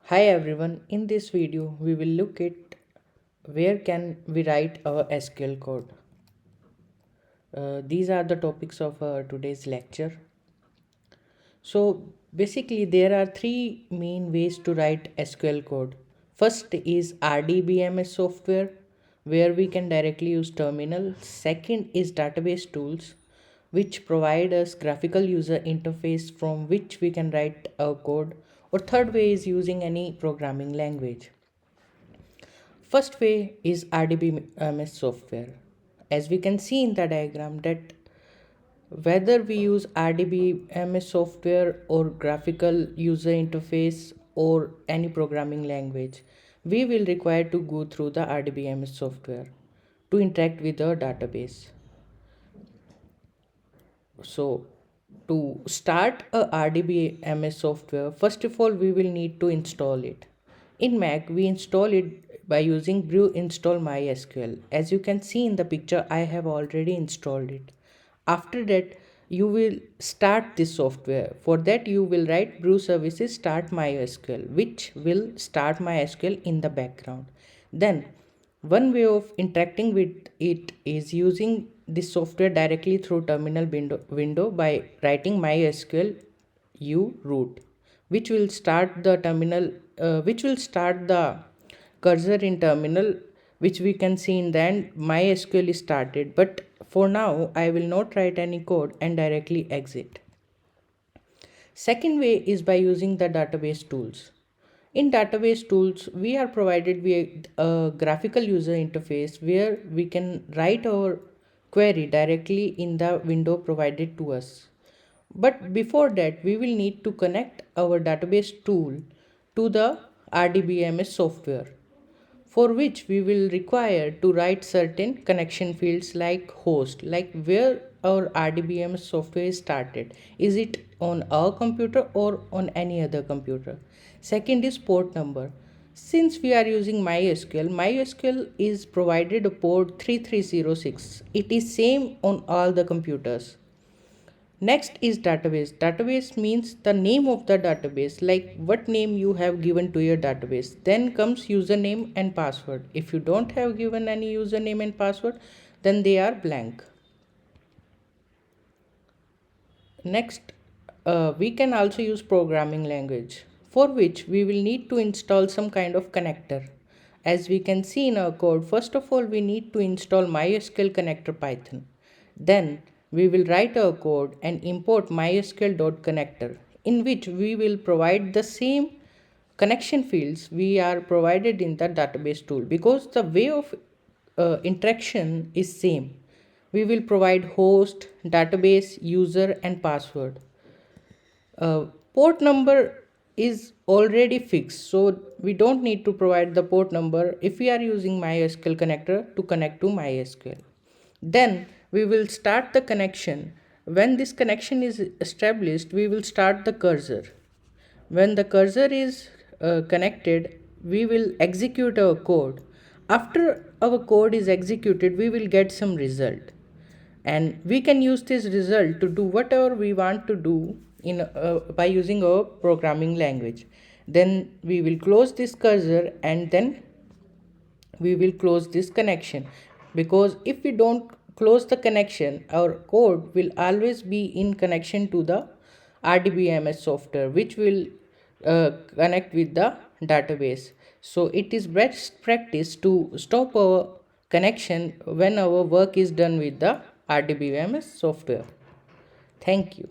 Hi everyone, in this video we will look at where can we write our SQL code. These are the topics of today's lecture. So basically there are three main ways to write SQL code. First is RDBMS software where we can directly use terminal. Second is database tools which provide us graphical user interface from which we can write our code. Or third way is using any programming language. First way is RDBMS software. As we can see in the diagram that whether we use RDBMS software or graphical user interface or any programming language, we will require to go through the RDBMS software to interact with the database. So to start a RDBMS software, first of all we will need to install it. In Mac we install it by using brew install mysql. As you can see in the picture, I have already installed it. After that you will start this software. For that you will write brew services start mysql, which will start mysql in the background. Then one way of interacting with it is using this software directly through terminal window by writing mysql u root, which will start the terminal, which will start the cursor in terminal, which we can see in the end mysql is started. But for now I will not write any code and directly exit. Second way is by using the database tools. In database tools, we are provided with a graphical user interface where we can write our query directly in the window provided to us. But before that, we will need to connect our database tool to the RDBMS software, for which we will require to write certain connection fields like host, like where our RDBMS software is started. Is it on our computer or on any other computer? Second is port number. Since we are using MySQL is provided a port 3306. It is same on all the computers. Next is database. Database means the name of the database, like what name you have given to your database. Then comes username and password. If you don't have given any username and password, then they are blank. Next, we can also use programming language, for which we will need to install some kind of connector. As we can see in our code, first of all we need to install MySQL connector Python. Then we will write our code and import mysql.connector, in which we will provide the same connection fields we are provided in the database tool, because the way of interaction is same. We will provide host, database, user and password. Port number is already fixed, so we don't need to provide the port number if we are using MySQL connector to connect to MySQL. Then we will start the connection. When this connection is established, we will start the cursor. When the cursor is connected, we will execute our code. After our code is executed, we will get some result, and we can use this result to do whatever we want to do in by using our programming language. Then we will close this cursor and then we will close this connection, because if we don't close the connection, our code will always be in connection to the RDBMS software, which will connect with the database. So it is best practice to stop our connection when our work is done with the RDBMS software. Thank you.